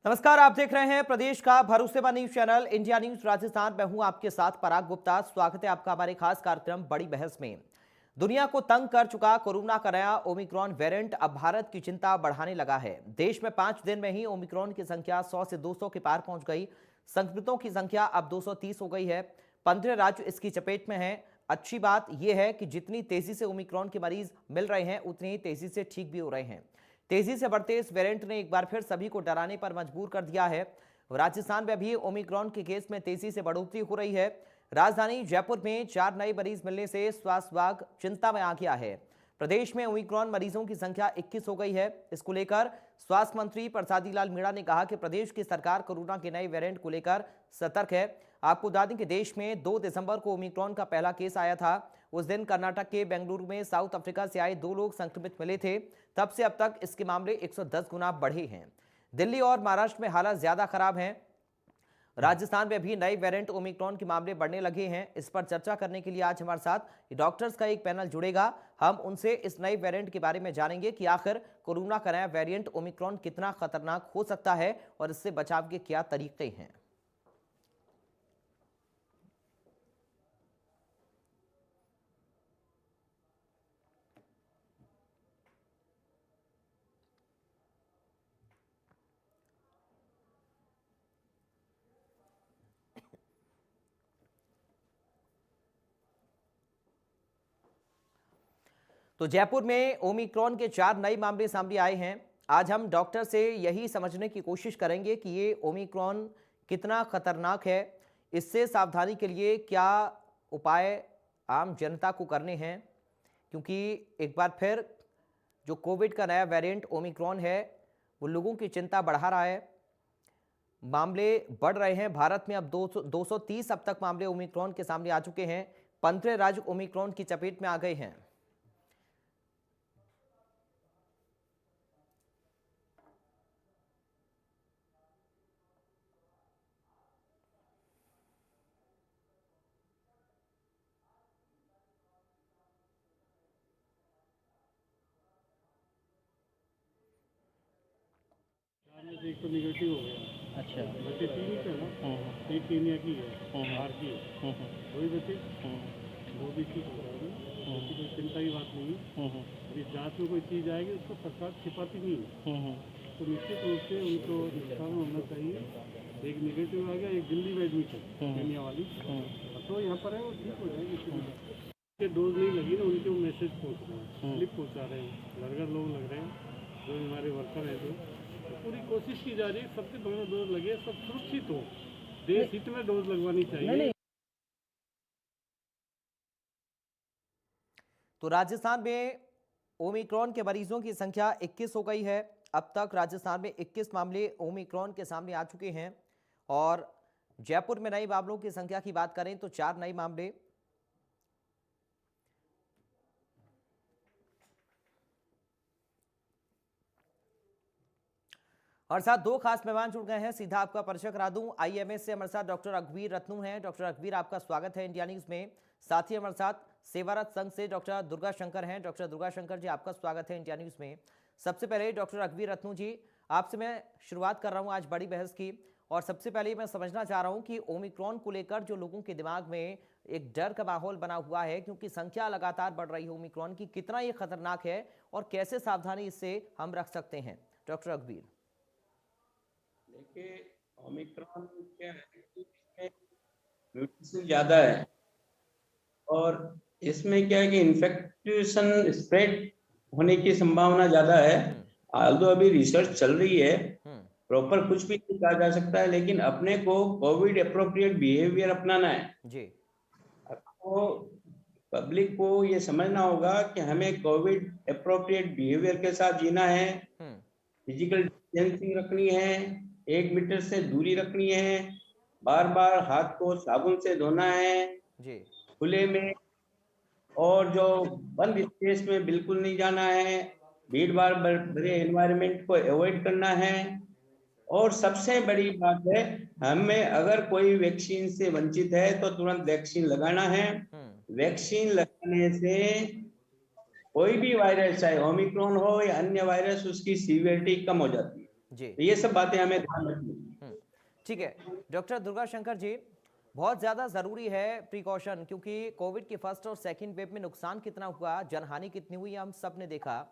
नमस्कार, आप देख रहे हैं प्रदेश का भरोसेमंद news channel India news Rajasthan. मैं हूं आपके साथ पराग गुप्ता। स्वागत है आपका हमारे खास कार्यक्रम बड़ी बहस में। दुनिया को तंग कर चुका कोरोना का नया ओमिक्रॉन वेरिएंट अब भारत की चिंता बढ़ाने लगा है। देश में 5 दिन में ही ओमिक्रॉन की संख्या 100 से 200 के पार पहुंच गई। संक्रमितों की संख्या अब 230 हो गई है। 15 राज्य इसकी चपेट में हैं। अच्छी बात यह है कि जितनी तेजी से ओमिक्रॉन के मरीज मिल रहे हैं, उतनी ही तेजी से ठीक भी हो रहे हैं। तेजी से बढ़ते इस वेरिएंट ने एक बार फिर सभी को डराने पर मजबूर कर दिया है। राजस्थान में भी ओमिक्रॉन के केस में तेजी से बढ़ोतरी हो रही है। राजधानी जयपुर में 4 नए मरीज मिलने से स्वास्थ्य विभाग चिंता में आ गया है। प्रदेश में ओमिक्रॉन मरीजों की संख्या 21 हो गई है। इसको लेकर स्वास्थ्य मंत्री प्रसादी लाल मीणा ने कहा कि प्रदेश की सरकार कोरोना के नए वेरिएंट को लेकर सतर्क है। आपको बता दें कि देश में 2 दिसंबर को ओमिक्रॉन का पहला केस आया था। उस दिन कर्नाटक के बेंगलुरु में साउथ अफ्रीका से आए 2 लोग संक्रमित मिले थे। तब से अब तक इसके मामले 110 गुना बढ़े हैं। दिल्ली और महाराष्ट्र में हालात ज्यादा खराब हैं। राजस्थान में भी नए वेरिएंट ओमिक्रॉन के मामले बढ़ने लगे हैं। इस पर चर्चा करने के लिए आज हमारे साथ डॉक्टर्स का एक पैनल जुड़ेगा। हम उनसे इस नए वेरिएंट के बारे में जानेंगे कि आखिर कोरोना का नया वेरिएंट ओमिक्रॉन कितना खतरनाक हो सकता है और इससे बचाव के क्या तरीके हैं। तो जयपुर में ओमिक्रॉन के 4 नए मामले सामने आए हैं। आज हम डॉक्टर से यही समझने की कोशिश करेंगे कि ये ओमिक्रॉन कितना खतरनाक है, इससे सावधानी के लिए क्या उपाय आम जनता को करने हैं, क्योंकि एक बार फिर जो कोविड का नया वेरिएंट ओमिक्रॉन है वो लोगों की चिंता बढ़ा रहा है। मामले बढ़ रहे हैं। भारत में अब 230 अब तक मामले ओमिक्रॉन के सामने आ चुके हैं। 15 राज्य ओमिक्रॉन की चपेट में आ गए हैं। में से एक तो निगेटिव हो गया। अच्छा। बच्चे 3 ही थे ना। एक केन्या की है, बाहर की है। वही बच्चे 2 भी ठीक हो जाएंगे। ऐसी कोई चिंता की बात नहीं है। अभी जांच में कोई चीज़ आएगी उसको सरकार छिपाती नहीं है, तो निश्चित रूप से उनको नुकसान होना चाहिए। एक निगेटिव आ गया, एक दिल्ली में एडमिशन केन्या वाली, तो यहाँ पर है वो ठीक हो जाएगी। डोज नहीं लगी ना, उनके वो मैसेज पहुँच रहे हैं, स्लिप पहुँचा रहे हैं, लड़कर लोग लग रहे हैं जो हमारे वर्कर हैं। जो पूरी कोशिश की जा रही है सबके दोनों डोज लगे, सब सुरक्षित हो। देश हित में डोज लगवानी चाहिए। तो राजस्थान में ओमिक्रॉन के मरीजों की संख्या 21 हो गई है। अब तक राजस्थान में 21 मामले ओमिक्रॉन के सामने आ चुके हैं और जयपुर में नए मामलों की संख्या की बात करें तो 4 नए मामले। और साथ 2 खास मेहमान जुड़ गए हैं, सीधा आपका परिचय करा दूं। आईएमएस से हमारे साथ डॉक्टर रघुवीर रत्नू हैं। डॉक्टर रघुवीर, आपका स्वागत है इंडिया न्यूज में। साथ ही हमारे साथ सेवारत संघ से डॉक्टर दुर्गा शंकर हैं। डॉक्टर दुर्गा शंकर जी, आपका स्वागत है इंडिया न्यूज में। सबसे पहले डॉक्टर रघुवीर रत्नू जी, आपसे मैं शुरुआत कर रहा हूँ आज बड़ी बहस की। और सबसे पहले मैं समझना चाह रहा हूँ कि ओमिक्रॉन को लेकर जो लोगों के दिमाग में एक डर का माहौल बना हुआ है, क्योंकि संख्या लगातार बढ़ रही है ओमिक्रॉन की, कितना ये खतरनाक है और कैसे सावधानी इससे हम रख सकते हैं, डॉक्टर रघुवीर? देखिए, ओमिक्रॉन क्या है कि इसमें म्यूटेशन ज्यादा है और इसमें क्या है कि इन्फेक्शन स्प्रेड होने की संभावना ज्यादा है। आल्दो अभी रिसर्च चल रही है, प्रॉपर कुछ भी नहीं कहा जा सकता है, लेकिन अपने को कोविड अप्रोप्रिएट बिहेवियर अपनाना है जी। आपको। पब्लिक को ये समझना होगा कि हमें कोविड अप्रोप्रिएट बिहेवियर के साथ जीना है। फिजिकल डिस्टेंसिंग रखनी है, 1 मीटर से दूरी रखनी है, बार बार हाथ को साबुन से धोना है जी। खुले में, और जो बंद स्पेस में बिल्कुल नहीं जाना है, भीड़ भाड़ भरे एनवायरनमेंट को अवॉइड करना है। और सबसे बड़ी बात है, हमें अगर कोई वैक्सीन से वंचित है तो तुरंत वैक्सीन लगाना है। वैक्सीन लगाने से कोई भी वायरस, चाहे ओमिक्रॉन हो या अन्य वायरस, उसकी सीवियरिटी कम हो जाती है। जी। तो ये सब बातें हमें ध्यान रखनी है। ठीक है डॉक्टर दुर्गा शंकर जी, बहुत ज़्यादा ज़रूरी है प्रिकॉशन, क्योंकि कोविड के फर्स्ट और सेकंड वेव में नुकसान कितना हुआ, जनहानि कितनी हुई, हम सब ने देखा।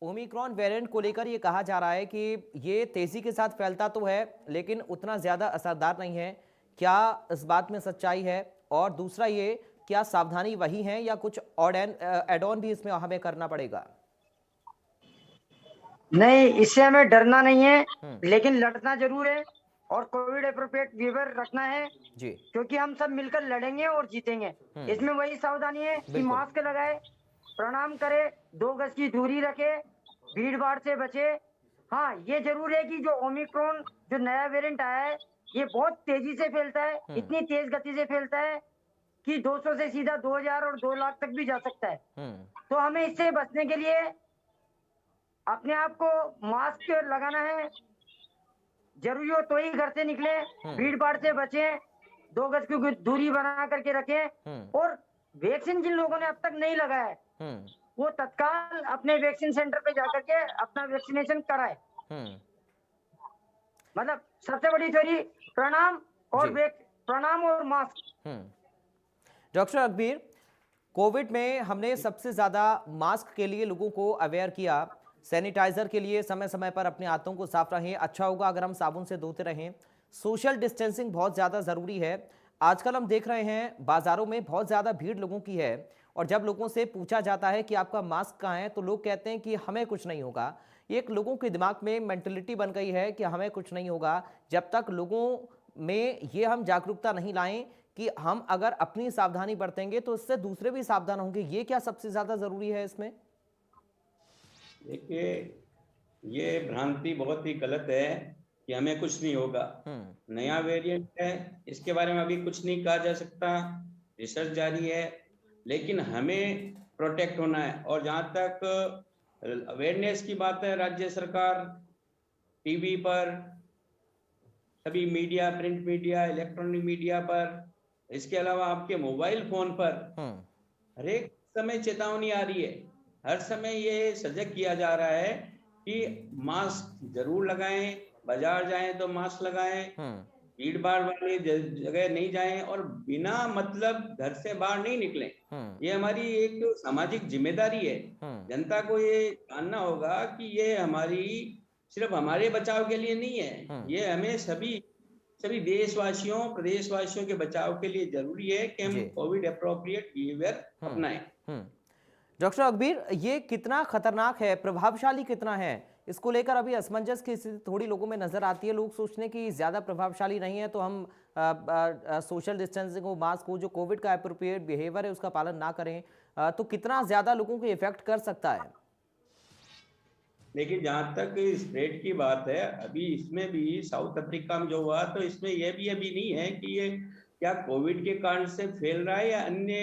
ओमिक्रॉन वेरिएंट को लेकर ये कहा जा रहा है कि ये तेज़ी के साथ फैलता तो है लेकिन उतना ज़्यादा असरदार नहीं है। क्या इस बात में सच्चाई है? और दूसरा ये, क्या सावधानी वही है या कुछ और एड ऑन भी इसमें हमें करना पड़ेगा? नहीं, इससे हमें डरना नहीं है, हम्म। लेकिन लड़ना जरूर है और कोविड एप्रोप्रिएट बिहेवियर रखना है, जी। क्योंकि हम सब मिलकर लड़ेंगे और जीतेंगे। इसमें वही सावधानी है कि बिल्कुल। मास्क लगाए, प्रणाम करे, 2 गज की दूरी रखे, भीड़ भाड़ से बचे। हाँ, ये जरूर है कि जो ओमिक्रॉन जो नया वेरिएंट आया है, ये बहुत तेजी से फैलता है, इतनी तेज गति से फैलता है कि 200 से सीधा 2000 और 2 लाख तक भी जा सकता है। तो हमें इससे बचने के लिए अपने आप को मास्क लगाना है, जरूरी हो तो ही घर से निकले, भीड़ भाड़ से बचें, 2 गज की दूरी बना करके रखें। और वैक्सीन जिन लोगों ने अब तक नहीं लगाया है, वो तत्काल अपने वैक्सीन सेंटर पे जाकर के अपना वैक्सीनेशन कराए। मतलब सबसे बड़ी थ्योरी प्रणाम और प्रणाम और मास्क। डॉक्टर अकबर, कोविड में हमने सबसे ज़्यादा मास्क के लिए लोगों को अवेयर किया, सैनिटाइजर के लिए समय समय पर अपने हाथों को साफ रहें, अच्छा होगा अगर हम साबुन से धोते रहें, सोशल डिस्टेंसिंग बहुत ज़्यादा ज़रूरी है। आजकल हम देख रहे हैं बाज़ारों में बहुत ज़्यादा भीड़ लोगों की है और जब लोगों से पूछा जाता है कि आपका मास्क कहाँ है तो लोग कहते हैं कि हमें कुछ नहीं होगा। एक लोगों के दिमाग में मेंटलिटी बन गई है कि हमें कुछ नहीं होगा। जब तक लोगों में ये हम जागरूकता नहीं लाएं कि हम अगर अपनी सावधानी बरतेंगे तो इससे दूसरे भी सावधान होंगे, ये क्या सबसे ज्यादा जरूरी है इसमें? देखिए, ये भ्रांति बहुत ही गलत है कि हमें कुछ नहीं होगा। नया वेरिएंट है, इसके बारे में अभी कुछ नहीं कहा जा सकता, रिसर्च जारी है, लेकिन हमें प्रोटेक्ट होना है। और जहां तक अवेयरनेस की बात है, राज्य सरकार टीवी पर, सभी media, print media, electronic media पर, इसके अलावा आपके मोबाइल फोन पर हर एक समय चेतावनी आ रही है। हर समय ये सजग किया जा रहा है कि मास्क जरूर लगाएं, बाजार जाएं तो मास्क लगाएं, भीड़ भाड़ वाली जगह नहीं जाएं और बिना मतलब घर से बाहर नहीं निकलें। ये हमारी एक सामाजिक जिम्मेदारी है। जनता को ये जानना होगा कि ये हमारी सिर्फ हमारे बचाव के लिए नहीं है, ये हमें सभी देशवासियों, प्रदेशवासियों के बचाव के लिए जरूरी है कि हम कोविड एप्रोप्रिएट बिहेवियर अपनाएं। डॉक्टर अकबर, ये कितना खतरनाक है, प्रभावशाली कितना है, इसको लेकर अभी असमंजस की स्थिति थोड़ी लोगों में नजर आती है। लोग सोचते हैं कि ज्यादा प्रभावशाली नहीं है तो हम सोशल डिस्टेंसिंग हो, मास्क हो, जो कोविड का एप्रोप्रिएट बिहेवियर है उसका पालन ना करें तो कितना ज्यादा लोगों को इफेक्ट कर सकता है? लेकिन जहां तक स्प्रेड की बात है, अभी इसमें भी साउथ अफ्रीका में जो हुआ तो इसमें यह भी अभी नहीं है कि ये क्या कोविड के कारण से फैल रहा है या अन्य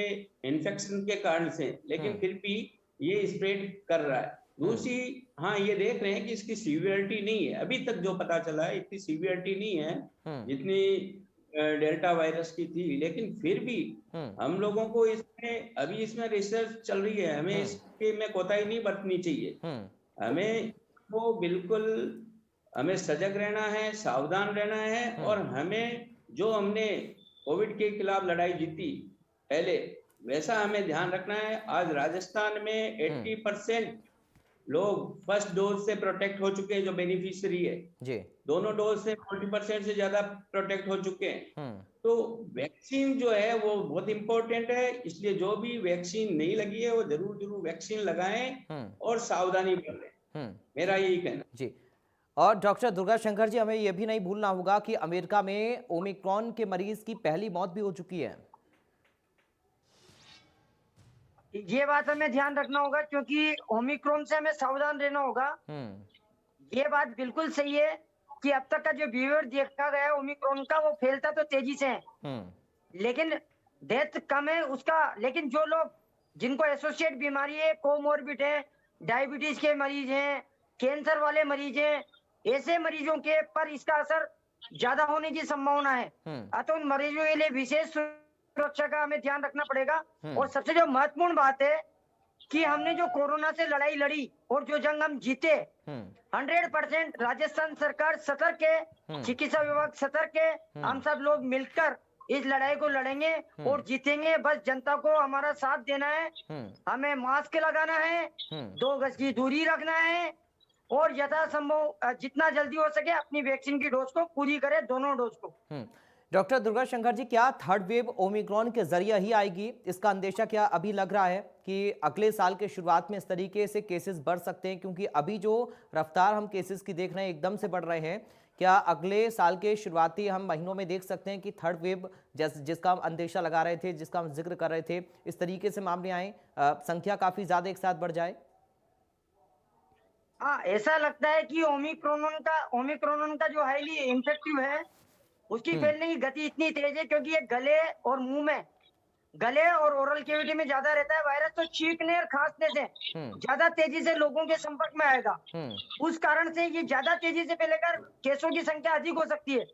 इन्फेक्शन के कारण से, लेकिन फिर भी ये स्प्रेड कर रहा है। दूसरी, हाँ, ये देख रहे हैं कि इसकी सीवियरिटी नहीं है, अभी तक जो पता चला है इतनी सीवियरिटी नहीं है जितनी डेल्टा वायरस की थी, लेकिन फिर भी हम लोगों को इसमें रिसर्च चल रही है, हमें इसके में कोताही नहीं बरतनी चाहिए। हमें सजग रहना है, सावधान रहना है और हमने कोविड के खिलाफ लड़ाई जीती पहले, वैसा हमें ध्यान रखना है। आज राजस्थान में 80% लोग फर्स्ट डोज से प्रोटेक्ट हो चुके हैं, जो बेनिफिशियरी है जी, दोनों डोज से 40% से ज्यादा प्रोटेक्ट हो चुके हैं। तो वैक्सीन जो है वो बहुत इंपॉर्टेंट है, इसलिए जो भी वैक्सीन नहीं लगी है वो जरूर वैक्सीन लगाएं और सावधानी बरतें। मेरा यही कहना जी। और डॉक्टर दुर्गा शंकर जी, हमें यह भी नहीं भूलना होगा कि अमेरिका में ओमिक्रॉन के मरीज की पहली मौत भी हो चुकी है। ये बात हमें ध्यान रखना होगा क्योंकि ओमिक्रॉन से हमें सावधान रहना होगा। ये बात बिल्कुल सही है कि अब तक का जो बिहेवियर देखा गया है ओमिक्रॉन का, वो फैलता तो तेजी से है लेकिन डेथ कम है उसका। लेकिन जो लोग जिनको एसोसिएट बीमारी है, कोमोर्बिड है, डायबिटीज के मरीज हैं, कैंसर वाले मरीज हैं, ऐसे मरीजों के पर इसका असर ज्यादा होने की संभावना है। अतः उन मरीजों के लिए विशेष सुरक्षा का हमें ध्यान रखना पड़ेगा। और सबसे जो महत्वपूर्ण बात है कि हमने जो कोरोना से लड़ाई लड़ी और जो जंग हम जीते, 100% राजस्थान सरकार सतर्क है, चिकित्सा विभाग सतर्क है। हम सब लोग मिलकर इस लड़ाई को लड़ेंगे और जीतेंगे। बस जनता को हमारा साथ देना है, हमें मास्क लगाना है, 2 गज की दूरी रखना है और यथासंभव जितना जल्दी हो सके अपनी वैक्सीन की डोज को पूरी करें, दोनों डोज को। डॉक्टर दुर्गा शंकर जी, क्या थर्ड वेव ओमिक्रॉन के जरिए ही आएगी? इसका अंदेशा क्या अभी लग रहा है कि अगले साल के शुरुआत में इस तरीके से केसेस बढ़ सकते हैं? क्योंकि अभी जो रफ्तार हम केसेस की देख रहे हैं एकदम से बढ़ रहे हैं, क्या अगले साल के शुरुआती हम महीनों में देख सकते हैं कि थर्ड वेव जिसका हम अंदेशा लगा रहे थे, जिसका हम जिक्र कर रहे थे, इस तरीके से मामले आए, संख्या काफी ज्यादा एक साथ बढ़ जाए? हाँ, ऐसा लगता है कि ओमिक्रॉन का जो हाईली इन्फेक्टिव है उसकी फैलने की गति इतनी तेज है क्योंकि ये गले और ओरल कैविटी में ज्यादा रहता है वायरस, तो छींकने और खांसने से ज्यादा तेजी से लोगों के संपर्क में आएगा। उस कारण से ये ज्यादा तेजी से फैलेकर केसों की संख्या अधिक हो सकती है।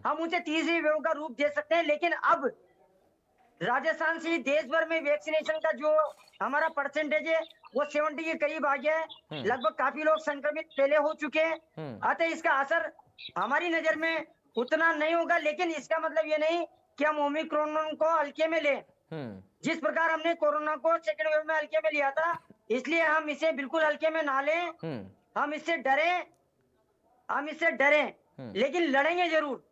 हम उसे तीसरी वेव का रूप दे सकते हैं। लेकिन अब राजस्थान से देश भर में वैक्सीनेशन का जो हमारा परसेंटेज है वो 70 के करीब आ गया है। लगभग काफी लोग संक्रमित पहले हो चुके हैं। अतः इसका असर हमारी नजर में उतना नहीं होगा, लेकिन इसका मतलब ये नहीं कि हम ओमिक्रॉन को हल्के में लें। जिस प्रकार हमने कोरोना को सेकेंड वेव में हल्के में लिया था, इसलिए हम इसे बिल्कुल हल्के में ना लें। हम इससे डरें, लेकिन लड़ेंगे जरूर।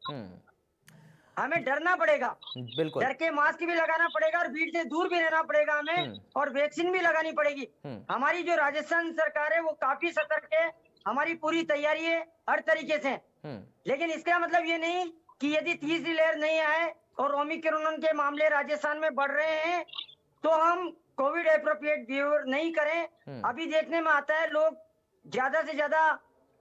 हमें डरना पड़ेगा, बिल्कुल। डर के मास्क भी लगाना पड़ेगा और भीड़ से दूर भी रहना पड़ेगा हमें, और वैक्सीन भी लगानी पड़ेगी। हमारी जो राजस्थान सरकार है वो काफी सतर्क है, हमारी पूरी तैयारी है हर तरीके से। लेकिन इसका मतलब ये नहीं कि यदि तीसरी लहर नहीं आए और ओमिक्रॉन के मामले राजस्थान में बढ़ रहे हैं तो हम कोविड एप्रोप्रिएट बिहेवियर नहीं करें। अभी देखने में आता है लोग ज्यादा से ज्यादा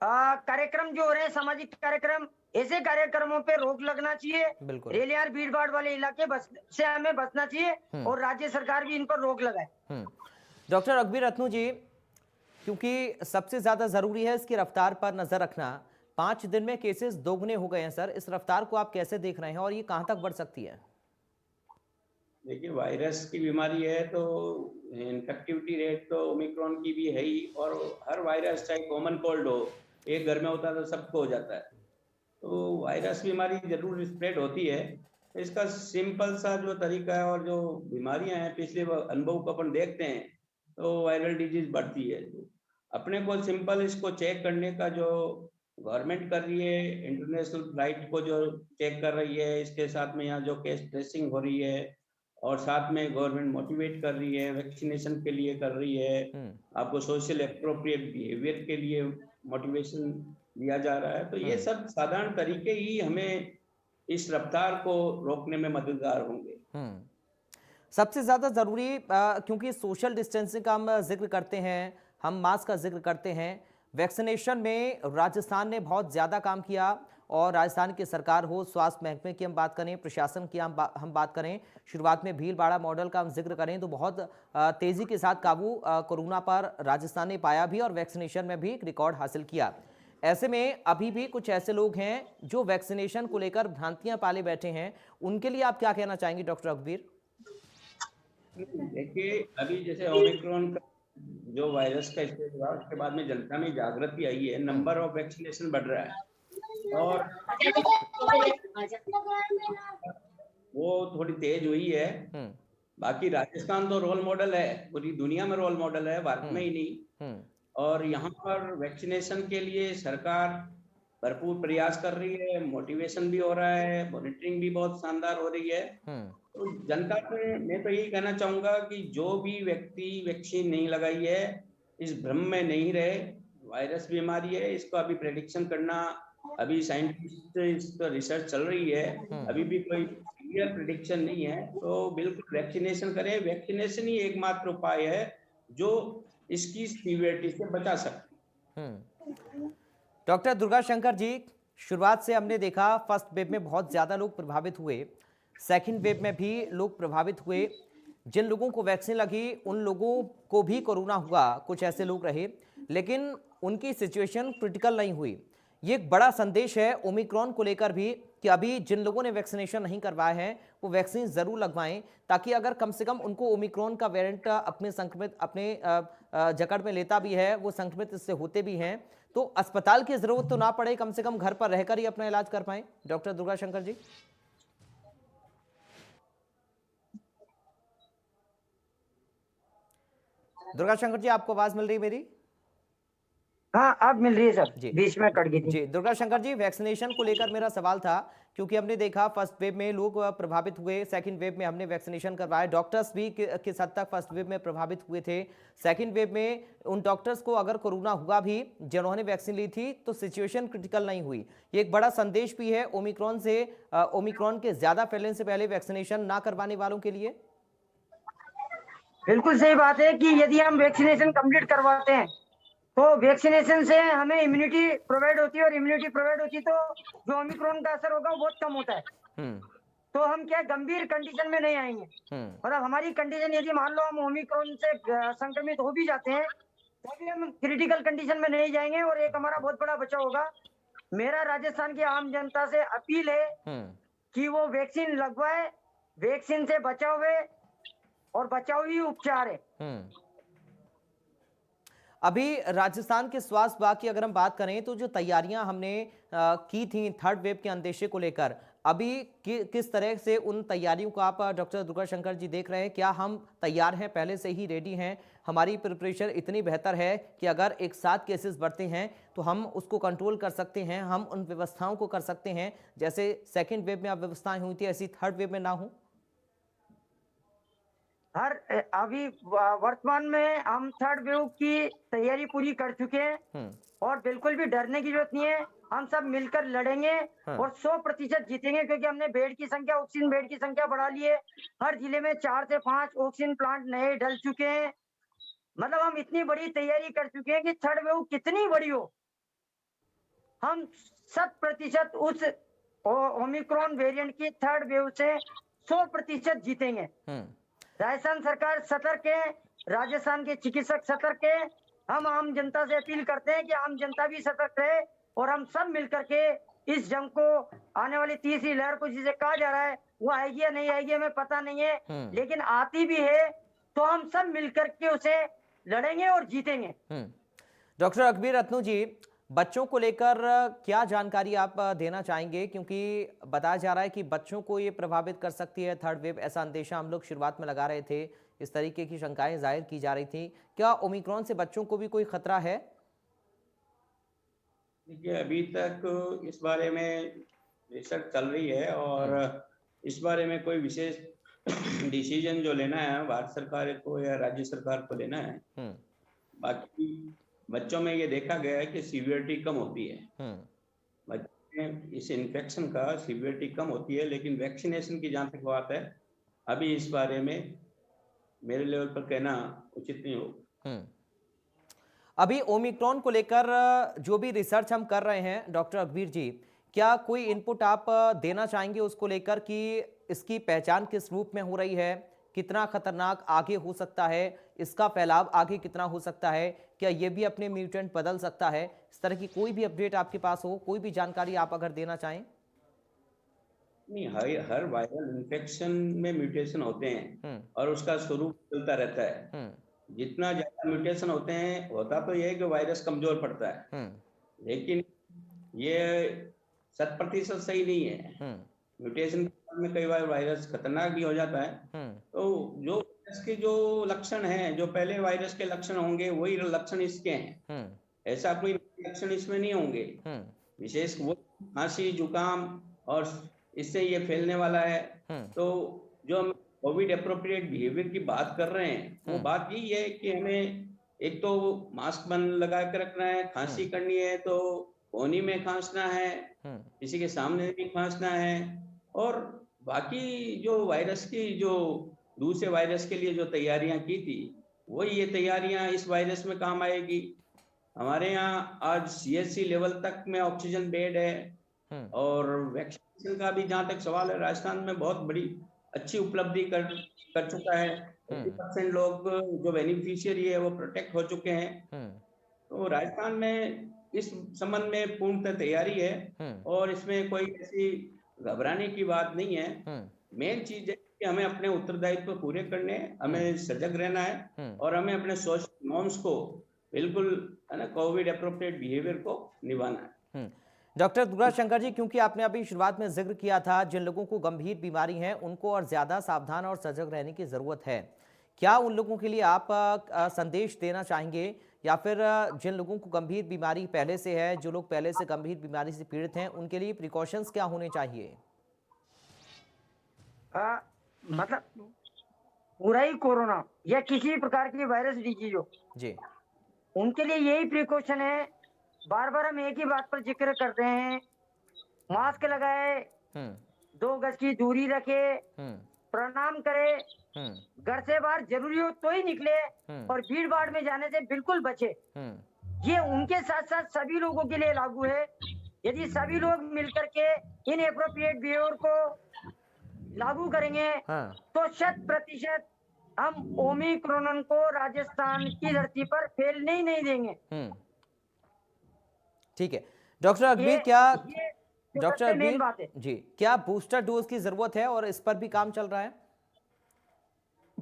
कार्यक्रम जो हो रहे हैं, सामाजिक कार्यक्रम, ऐसे कार्यक्रमों पे रोक लगना चाहिए। रैलियां, भीड़ भाड़ वाले इलाके से हमें बचना चाहिए और राज्य सरकार भी इन पर रोक लगाए। डॉक्टर अकबर रत्नू जी, क्योंकि सबसे ज्यादा जरूरी है इसकी रफ्तार पर नजर रखना। 5 दिन में केसेस दोगुने हो गए हैं सर, इस रफ्तार को आप कैसे देख रहे हैं और ये कहां तक बढ़ सकती है? देखिए, वायरस की बीमारी है तो इन्फेक्टिविटी रेट तो ओमिक्रॉन की भी है ही, और हर वायरस चाहे कॉमन कोल्ड हो, एक घर में होता है तो सबको हो जाता है, तो वायरस बीमारी जरूर स्प्रेड होती है। इसका सिंपल सा जो तरीका है और जो बीमारियां हैं पिछले अनुभव को अपन देखते हैं तो वायरल डिजीज बढ़ती है। अपने को सिंपल इसको चेक करने का जो गवर्नमेंट कर रही है, इंटरनेशनल फ्लाइट को जो चेक कर रही है, इसके साथ में यहाँ जो केस ट्रेसिंग हो रही है और साथ में गवर्नमेंट मोटिवेट कर रही है, वैक्सीनेशन के लिए कर रही है, आपको सोशल एप्रोप्रिएट बिहेवियर के लिए मोटिवेशन दिया जा रहा है, तो ये सब साधारण तरीके ही हमें इस रफ्तार को रोकने में मददगार होंगे। सबसे ज्यादा जरूरी क्योंकि सोशल डिस्टेंसिंग का हम जिक्र करते हैं, हम मास्क का जिक्र करते हैं, वैक्सीनेशन में राजस्थान ने बहुत ज्यादा काम किया, और राजस्थान की सरकार हो, स्वास्थ्य महकमे की हम बात करें, प्रशासन की हम बात करें, शुरुआत में भीलवाड़ा मॉडल का हम जिक्र करें तो बहुत तेजी के साथ काबू कोरोना पर राजस्थान ने पाया भी और वैक्सीनेशन में भी एक रिकॉर्ड हासिल किया। ऐसे में अभी भी कुछ ऐसे लोग हैं जो वैक्सीनेशन को लेकर भ्रांतियां पाले बैठे हैं, उनके लिए आप क्या कहना चाहेंगे डॉक्टर अकबर? देखिए, अभी जैसे ओमिक्रॉन का जो वायरस का स्टेज हुआ उसके बाद में जनता में जागृति आई है, नंबर ऑफ वैक्सीनेशन बढ़ रहा है और वो थोड़ी तेज हुई है। बाकी राजस्थान तो रोल मॉडल है, पूरी दुनिया में रोल मॉडल है, भारत में ही नहीं। और यहाँ पर वैक्सीनेशन के लिए सरकार भरपूर प्रयास कर रही है, मोटिवेशन भी हो रहा है, मॉनिटरिंग भी बहुत शानदार हो रही है। तो जनता से मैं तो यही कहना चाहूंगा कि जो भी व्यक्ति वैक्सीन नहीं लगाई है इस भ्रम में नहीं रहे। वायरस बीमारी है, इसको अभी प्रेडिक्शन करना, अभी साइंटिस्ट इस पर रिसर्च चल रही है, अभी भी कोई क्लियर प्रेडिक्शन नहीं है, तो बिल्कुल वैक्सीनेशन करें। वैक्सीनेशन ही एकमात्र उपाय है जो इसकी सीवियरिटी से बचा सकते हैं। डॉक्टर दुर्गा शंकर जी, शुरुआत से हमने देखा फर्स्ट वेव में बहुत ज्यादा लोग प्रभावित हुए, सेकंड वेव में भी लोग प्रभावित हुए, जिन लोगों को वैक्सीन लगी उन लोगों को भी कोरोना हुआ, कुछ ऐसे लोग रहे, लेकिन उनकी सिचुएशन क्रिटिकल नहीं हुई। ये एक बड़ा संदेश है ओमिक्रॉन को लेकर भी कि अभी जिन लोगों ने वैक्सीनेशन नहीं करवाया है वो वैक्सीन जरूर लगवाएं, ताकि अगर कम से कम उनको ओमिक्रॉन का वेरिएंट अपने संक्रमित अपने जकड़ में लेता भी है, वो संक्रमित इससे होते भी हैं, तो अस्पताल की जरूरत तो ना पड़े, कम से कम घर पर रहकर ही अपना इलाज कर पाएं। डॉक्टर दुर्गा शंकर जी। दुर्गा शंकर जी, आपको आवाज मिल रही है मेरी? हाँ, अब मिल रही है सर, जी बीच में कट गई थी। जी, दुर्गा शंकर जी, वैक्सीनेशन को लेकर मेरा सवाल था, क्योंकि हमने देखा फर्स्ट वेव में लोग प्रभावित हुए, सेकंड वेव में हमने वैक्सीनेशन करवाया, डॉक्टर्स भी किस हद तक फर्स्ट वेव में प्रभावित हुए थे, सेकंड वेव में उन डॉक्टर्स को अगर कोरोना हुआ भी जिन्होंने वैक्सीन ली थी तो सिचुएशन क्रिटिकल नहीं हुई। ये एक बड़ा संदेश भी है ओमिक्रॉन के ज्यादा फैलने से पहले वैक्सीनेशन ना करवाने वालों के लिए। बिल्कुल सही बात है कि यदि हम वैक्सीनेशन कंप्लीट करवाते हैं तो वैक्सीनेशन से हमें इम्यूनिटी प्रोवाइड होती है, और इम्यूनिटी प्रोवाइड होती है तो जो ओमिक्रॉन का असर होगा वो बहुत कम होता है। तो हम क्या गंभीर कंडीशन में नहीं आएंगे। मतलब हमारी कंडीशन यदि मान लो हम ओमिक्रॉन से संक्रमित हो भी जाते हैं तो भी हम क्रिटिकल कंडीशन में नहीं जाएंगे, और एक हमारा बहुत बड़ा बचाव होगा। मेरा राजस्थान की आम जनता से अपील है कि वो वैक्सीन लगवाए, वैक्सीन से बचाव है और बचाव ही उपचार है। अभी राजस्थान के स्वास्थ्य विभाग की अगर हम बात करें तो जो तैयारियां हमने की थी थर्ड वेव के अंदेशे को लेकर, अभी किस तरह से उन तैयारियों को आप डॉक्टर दुर्गा शंकर जी देख रहे हैं? क्या हम तैयार हैं, पहले से ही रेडी हैं? हमारी प्रिपरेशन इतनी बेहतर है कि अगर एक साथ केसेस बढ़ते हैं तो हम उसको कंट्रोल कर सकते हैं, हम उन व्यवस्थाओं को कर सकते हैं जैसे सेकेंड वेव में अब व्यवस्थाएं हुई थी ऐसी थर्ड वेव में ना हो? अभी वर्तमान में हम थर्ड वेव की तैयारी पूरी कर चुके हैं और बिल्कुल भी डरने की जरूरत नहीं है। हम सब मिलकर लड़ेंगे और 100% जीतेंगे, क्योंकि हमने बेड की संख्या, ऑक्सीजन बेड की संख्या बढ़ा ली है। हर जिले में 4 से 5 ऑक्सीजन प्लांट नए डल चुके हैं। मतलब हम इतनी बड़ी तैयारी कर चुके हैं कि थर्ड वेव कितनी बड़ी हो, हम 100% उस ओमिक्रॉन वेरिएंट की थर्ड वेव से 100% जीतेंगे। राजस्थान सरकार सतर्क है, राजस्थान के चिकित्सक सतर्क है। हम आम जनता से अपील करते हैं कि आम जनता भी सतर्क रहे और हम सब मिलकर के इस जंग को, आने वाली तीसरी लहर को जिसे कहा जा रहा है, वो आएगी या नहीं आएगी हमें पता नहीं है, लेकिन आती भी है तो हम सब मिलकर के उसे लड़ेंगे और जीतेंगे। डॉक्टर अकबर रत्नू जी, बच्चों को लेकर क्या जानकारी आप देना चाहेंगे, क्योंकि बताया जा रहा है कि बच्चों को ये प्रभावित कर सकती है थर्ड वेव, ऐसा अंदेशा हम लोग शुरुआत में लगा रहे थे, इस तरीके की शंकाएं जाहिर की जा रही थी। क्या ओमिक्रॉन से बच्चों को भी कोई खतरा है? देखिए, अभी तक इस बारे में रिसर्च चल रही है और इस बारे में कोई विशेष डिसीजन जो लेना है भारत सरकार को या राज्य सरकार को लेना है। बाकी बच्चों में ये देखा गया है कि सीवियरिटी कम होती है, बच्चों में इस इन्फेक्शन का सीवियरिटी कम होती है, लेकिन वैक्सीनेशन की जहाँ तक बात है अभी इस बारे में मेरे लेवल पर कहना उचित नहीं होगा। अभी ओमिक्रॉन को लेकर जो भी रिसर्च हम कर रहे हैं डॉक्टर अकबर जी, क्या कोई इनपुट आप देना चाहेंगे उसको लेकर कि इसकी पहचान किस रूप में हो रही है, कितना खतरनाक आगे हो सकता है, इसका फैलाव आगे कितना हो सकता है, क्या ये भी अपने म्यूटेंट बदल सकता है? इस तरह की कोई भी अपडेट आपके पास हो, कोई भी जानकारी आप अगर देना चाहें। नहीं, हर वायरल इन्फेक्शन में म्यूटेशन होते हैं और उसका स्वरूप बदलता रहता है। जितना ज्यादा म्यूटेशन होते हैं, होता तो यह है कि वायरस कमजोर पड़ता है, लेकिन ये 100% सही नहीं है। म्यूटेशन में कई बार वायरस खतरनाक भी हो जाता है। तो जो वायरस के जो लक्षण हैं, जो पहले वायरस के लक्षण होंगे वही लक्षण इसके हैं, ऐसा कोई लक्षण इसमें नहीं होंगे। विशेष वो खांसी, जुकाम और इससे ये फैलने वाला है। तो जो हम कोविड एप्रोप्रिएट बिहेवियर की बात कर रहे हैं वो बात यही है कि हमें एक तो मास्क बंद लगा कर रखना है, खांसी करनी है तो कोहनी में खांसना है, किसी के सामने भी खांसना है, और बाकी जो वायरस की जो दूसरे वायरस के लिए जो तैयारियां की थी वही ये तैयारियां इस वायरस में काम आएगी। हमारे यहाँ आज CHC लेवल तक में ऑक्सीजन बेड है और वैक्सीनेशन का भी जहाँ तक सवाल है, राजस्थान में बहुत बड़ी अच्छी उपलब्धि कर चुका है। 80% लोग जो बेनिफिशियरी है वो प्रोटेक्ट हो चुके हैं। तो राजस्थान में इस संबंध में पूर्णतः तैयारी है और इसमें कोई ऐसी घबराने की बात नहीं है। मेन चीज है कि हमें अपने उत्तरदायित्व पूरे करने हैं, हमें सजग रहना है और हमें अपने सोशल नॉर्म्स को बिल्कुल है ना कोविड अप्रोप्रिएट बिहेवियर को निभाना है। डॉक्टर दुर्गाशंकर जी, क्योंकि आपने अभी शुरुआत में जिक्र किया था जिन लोगों को गंभीर बीमारी है उनको और ज्यादा सावधान और सजग रहने की जरूरत है, क्या उन लोगों के लिए आप संदेश देना चाहेंगे, या फिर जिन लोगों को गंभीर बीमारी पहले से है, जो लोग पहले से गंभीर बीमारी से पीड़ित हैं, उनके लिए प्रिकॉशंस क्या होने चाहिए? मतलब पूरा ही कोरोना या किसी भी प्रकार की वायरस डिजीज हो जी, उनके लिए यही प्रिकॉशन है। बार बार हम एक ही बात पर जिक्र करते हैं, मास्क लगाए, 2 गज की दूरी रखे, प्रणाम करे, घर से बाहर जरूरी हो तो ही निकले और भीड़ भाड़ में जाने से बिल्कुल बचे। ये उनके साथ साथ सभी लोगों के लिए लागू है। यदि सभी लोग मिलकर के इन एप्रोप्रिएट बिहेवियर को लागू करेंगे तो 100% हम ओमिक्रॉन को राजस्थान की धरती पर फैलने ही नहीं देंगे। ठीक है डॉक्टर अकबर, क्या डॉक्टर मेन अकबर बात है जी, क्या बूस्टर डोज की जरूरत है और इस पर भी काम चल रहा है?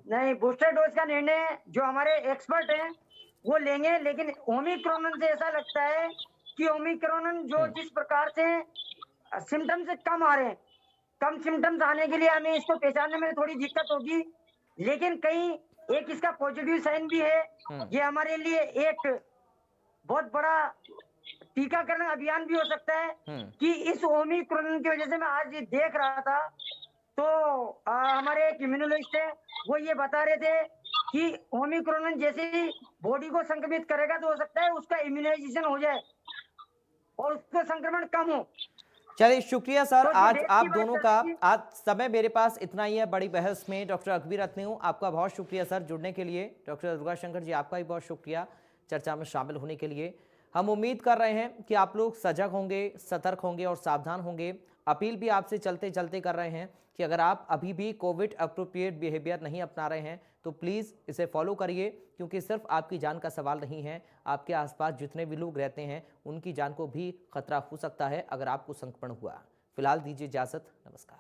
नहीं, बूस्टर डोज का निर्णय जो हमारे एक्सपर्ट हैं वो लेंगे, लेकिन ओमिक्रॉन से ऐसा लगता है कि ओमिक्रॉन जो जिस प्रकार से सिम्टम्स कम आ रहे हैं, कम सिम्टम्स आने के लिए हमें इसको पहचानने में थोड़ी दिक्कत होगी, लेकिन कहीं एक इसका पॉजिटिव साइन भी है। ये हमारे लिए एक बहुत बड़ा टीकाकरण अभियान भी हो सकता है कि इस ओमिक्रॉन की वजह से मैं आज ये देख रहा था तो हमारे एक इम्यूनोलॉजिस्ट है वो ये बता रहे थे कि ओमिक्रॉन जैसे ही बॉडी को संक्रमित करेगा तो हो सकता है उसका इम्यूनाइजेशन हो जाए और उसको संक्रमण कम हो। चलिए शुक्रिया सर, तो आज देश आप की बात दोनों कर का रही थी। आज समय मेरे पास इतना ही है बड़ी बहस में। डॉक्टर अकबर रत्नेऊ, आपका बहुत शुक्रिया सर जुड़ने के लिए। डॉक्टर दुर्गाशंकर जी, आपका भी बहुत शुक्रिया चर्चा में शामिल होने के लिए। हम उम्मीद कर रहे हैं कि आप लोग सजग होंगे, सतर्क होंगे और सावधान होंगे। अपील भी आपसे चलते चलते कर रहे हैं कि अगर आप अभी भी कोविड अप्रोप्रिएट बिहेवियर नहीं अपना रहे हैं तो प्लीज़ इसे फॉलो करिए, क्योंकि सिर्फ आपकी जान का सवाल नहीं है, आपके आसपास जितने भी लोग रहते हैं उनकी जान को भी खतरा हो सकता है अगर आपको संक्रमण हुआ। फिलहाल दीजिए इजाज़त, नमस्कार।